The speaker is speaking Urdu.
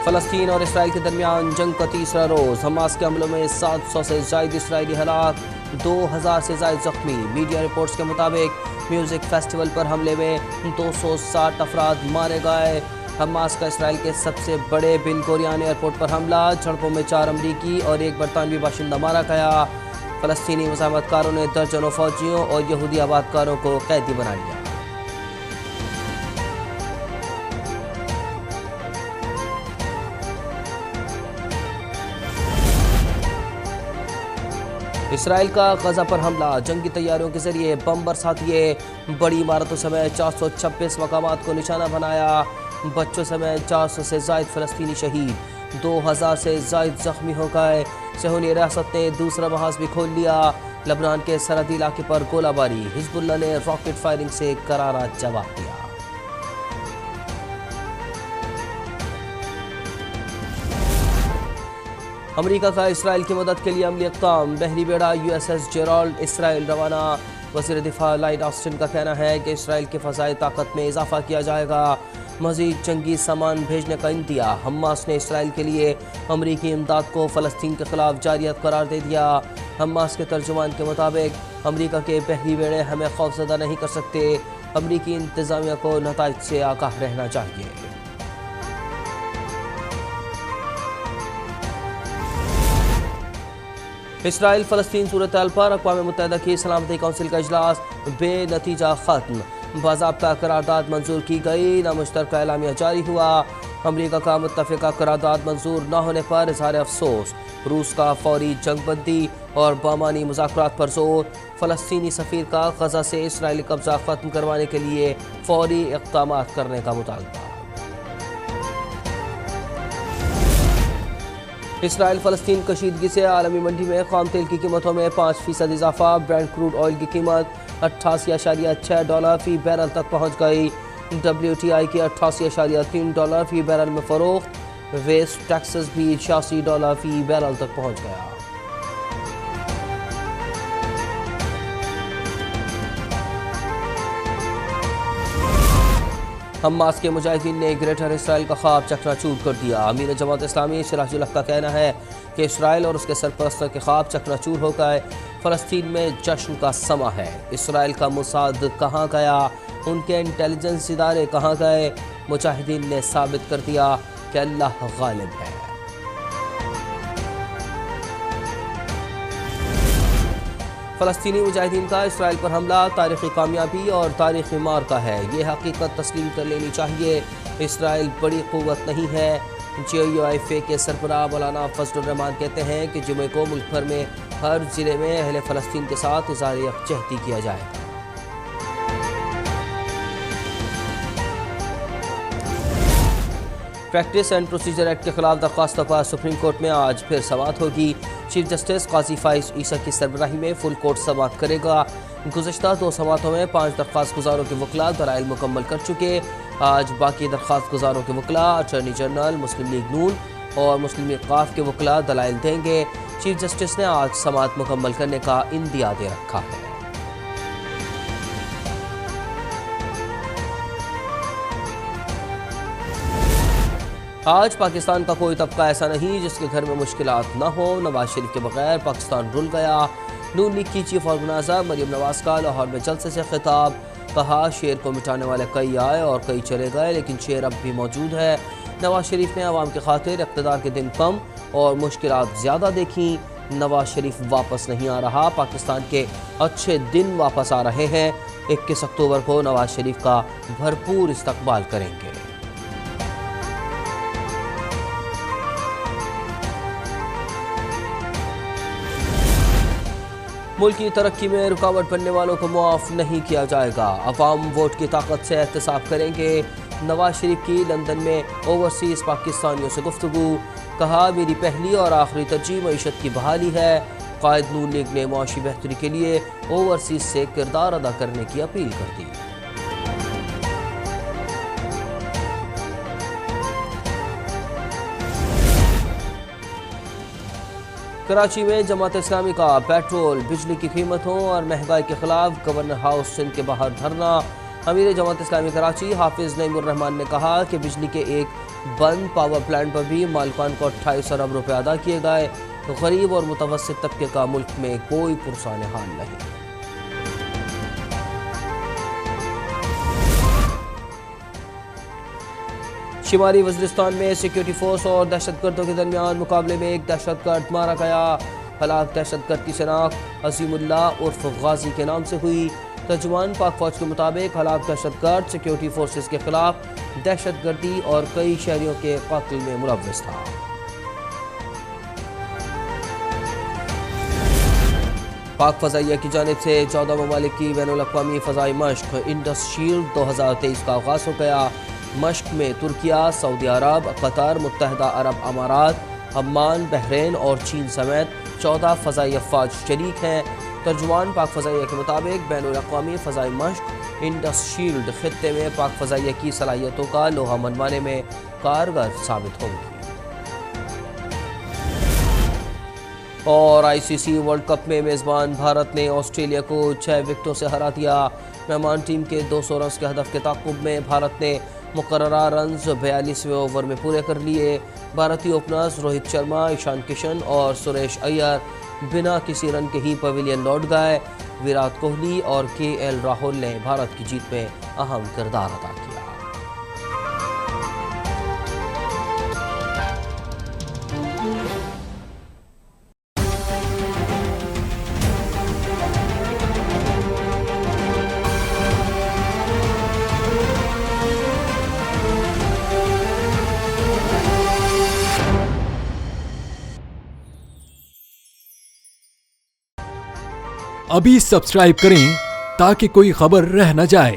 فلسطین اور اسرائیل کے درمیان جنگ کا تیسرا روز، حماس کے حملوں میں 700 سے زائد اسرائیلی ہلاک، 2000 سے زائد زخمی۔ میڈیا رپورٹس کے مطابق میوزک فیسٹیول پر حملے میں 260 افراد مارے گئے۔ حماس کا اسرائیل کے سب سے بڑے بن گوریون ایئرپورٹ پر حملہ، جھڑپوں میں 4 امریکی اور 1 برطانوی باشندہ مارا گیا۔ فلسطینی مزاحمت کاروں نے درجنوں فوجیوں اور یہودی آباد کاروں کو قیدی بنا لیا۔ اسرائیل کا غزہ پر حملہ، جنگی طیاروں کے ذریعے بم برساتیے، بڑی عمارتوں سمیت 426 مقامات کو نشانہ بنایا۔ بچوں سمیت 400 سے زائد فلسطینی شہید، 2000 سے زائد زخمی ہو گئے۔ صہیونی ریاست نے دوسرا محاذ بھی کھول لیا۔ لبنان کے سرحدی علاقے پر گولہ باری، حزب اللہ نے راکٹ فائرنگ سے کرارا جواب دیا۔ امریکہ کا اسرائیل کی مدد کے لیے عملی اقدام، بحری بیڑا USS جیرالڈ اسرائیل روانہ۔ وزیر دفاع لائٹ آسٹن کا کہنا ہے کہ اسرائیل کی فضائی طاقت میں اضافہ کیا جائے گا، مزید جنگی سامان بھیجنے کا عندیہ۔ حماس نے اسرائیل کے لیے امریکی امداد کو فلسطین کے خلاف جارحیت قرار دے دیا۔ حماس کے ترجمان کے مطابق امریکہ کے بحری بیڑے ہمیں خوفزدہ نہیں کر سکتے، امریکی انتظامیہ کو نتائج سے آگاہ رہنا چاہیے۔ اسرائیل فلسطین صورتحال پر اقوام متحدہ کی سلامتی کونسل کا اجلاس بے نتیجہ ختم، باضابطہ قرارداد منظور کی گئی، نہ مشترکہ اعلامیہ جاری ہوا۔ امریکہ کا متفقہ قرارداد منظور نہ ہونے پر اظہار افسوس، روس کا فوری جنگ بندی اور بامانی مذاکرات پر زور، فلسطینی سفیر کا غزہ سے اسرائیلی قبضہ ختم کروانے کے لیے فوری اقدامات کرنے کا مطالبہ۔ اسرائیل فلسطین کشیدگی سے عالمی منڈی میں خام تیل کی قیمتوں میں 5% اضافہ، برینٹ کروڈ آئل کی قیمت $88.6 فی بیرل تک پہنچ گئی، WTI کی $88.3 فی بیرل میں فروخت، ویسٹ ٹیکسس بھی $86 فی بیرل تک پہنچ گیا۔ حماس کے مجاہدین نے گریٹر اسرائیل کا خواب چکنا چور کر دیا۔ امیر جماعت اسلامی سراج الحق کا کہنا ہے کہ اسرائیل اور اس کے سرپرستوں کے خواب چکنا چور ہو گئے، فلسطین میں جشن کا سماں ہے۔ اسرائیل کا موساد کہاں گیا، ان کے انٹیلیجنس ادارے کہاں گئے؟ مجاہدین نے ثابت کر دیا کہ اللہ غالب ہے۔ فلسطینی مجاہدین کا اسرائیل پر حملہ تاریخی کامیابی اور تاریخی معرکہ ہے، یہ حقیقت تسلیم کر لینی چاہیے۔ اسرائیل بڑی قوت نہیں ہے۔ GIUFA کے سربراہ مولانا فضل الرحمان کہتے ہیں کہ جمعے کو ملک بھر میں ہر ضلع میں اہل فلسطین کے ساتھ اظہار یکجہتی کیا جائے گا۔ پریکٹس اینڈ پروسیجر ایکٹ کے خلاف درخواستوں پر سپریم کورٹ میں آج پھر سماعت ہوگی۔ چیف جسٹس قاضی فائز عیسیٰ کی سربراہی میں فل کورٹ سماعت کرے گا۔ گزشتہ 2 سماعتوں میں 5 درخواست گزاروں کے وکلاء دلائل مکمل کر چکے۔ آج باقی درخواست گزاروں کے وکلاء، اٹارنی جنرل، مسلم لیگ نون اور مسلم لیگ قاف کے وکلاء دلائل دیں گے۔ چیف جسٹس نے آج سماعت مکمل کرنے کا عندیہ دے رکھا ہے۔ آج پاکستان کا کوئی طبقہ ایسا نہیں جس کے گھر میں مشکلات نہ ہوں، نواز شریف کے بغیر پاکستان رل گیا۔ نون لیگ کی چیف آرگنائزر مریم نواز کا لاہور میں جلسے سے خطاب، کہا شیر کو مٹانے والے کئی آئے اور کئی چلے گئے لیکن شیر اب بھی موجود ہے۔ نواز شریف نے عوام کی خاطر اقتدار کے دن کم اور مشکلات زیادہ دیکھیں، نواز شریف واپس نہیں آ رہا، پاکستان کے اچھے دن واپس آ رہے ہیں۔ 21 اکتوبر کو نواز شریف کا بھرپور استقبال کریں گے۔ ملک کی ترقی میں رکاوٹ بننے والوں کو معاف نہیں کیا جائے گا، عوام ووٹ کی طاقت سے احتساب کریں گے۔ نواز شریف کی لندن میں اوورسیز پاکستانیوں سے گفتگو، کہا میری پہلی اور آخری ترجیح معیشت کی بحالی ہے۔ قائد نون لیگ نے معاشی بہتری کے لیے اوورسیز سے کردار ادا کرنے کی اپیل کر دی۔ کراچی میں جماعت اسلامی کا پیٹرول، بجلی کی قیمتوں اور مہنگائی کے خلاف گورنر ہاؤس سندھ کے باہر دھرنا۔ امیر جماعت اسلامی کراچی حافظ نعیم الرحمان نے کہا کہ بجلی کے ایک بند پاور پلانٹ پر بھی مالکان کو 28 ارب روپے ادا کیے گئے. غریب اور متوسط طبقے کا ملک میں کوئی پرسان حال نہیں. شمالی وزیرستان میں سیکیورٹی فورس اور دہشت گردوں کے درمیان مقابلے میں ایک دہشت گرد مارا گیا. ہلاک دہشت گرد کی شناخت عظیم اللہ عرف غازی کے نام سے ہوئی. ترجمان پاک فوج کے مطابق ہلاک دہشت گرد سیکیورٹی فورسز کے خلاف دہشت گردی اور کئی شہریوں کے قتل میں ملوث تھا. پاک فضائیہ کی جانب سے 14 ممالک کی بین الاقوامی فضائی مشق انڈس شیلڈ 2023 کا آغاز ہو گیا. مشق میں ترکیہ، سعودی عرب، قطر، متحدہ عرب امارات، عمان، بحرین اور چین سمیت 14 فضائی افواج شریک ہیں. ترجمان پاک فضائیہ کے مطابق بین الاقوامی فضائی مشق انڈس شیلڈ خطے میں پاک فضائیہ کی صلاحیتوں کا لوہا منوانے میں کارگر ثابت ہوگی. اور آئی سی سی ورلڈ کپ میں میزبان بھارت نے آسٹریلیا کو 6 وکٹوں سے ہرا دیا. مہمان ٹیم کے 200 رنز کے ہدف کے تعاقب میں بھارت نے مقررہ رنز 42ویں اوور میں پورے کر لیے. بھارتی اوپنرز روہت شرما، ایشان کشن اور سریش ایار بنا کسی رن کے ہی پویلین لوٹ گئے. ویرات کوہلی اور کے ایل راہل نے بھارت کی جیت میں اہم کردار ادا کیا. ابھی سبسکرائب کریں تاکہ کوئی خبر رہ نہ جائے.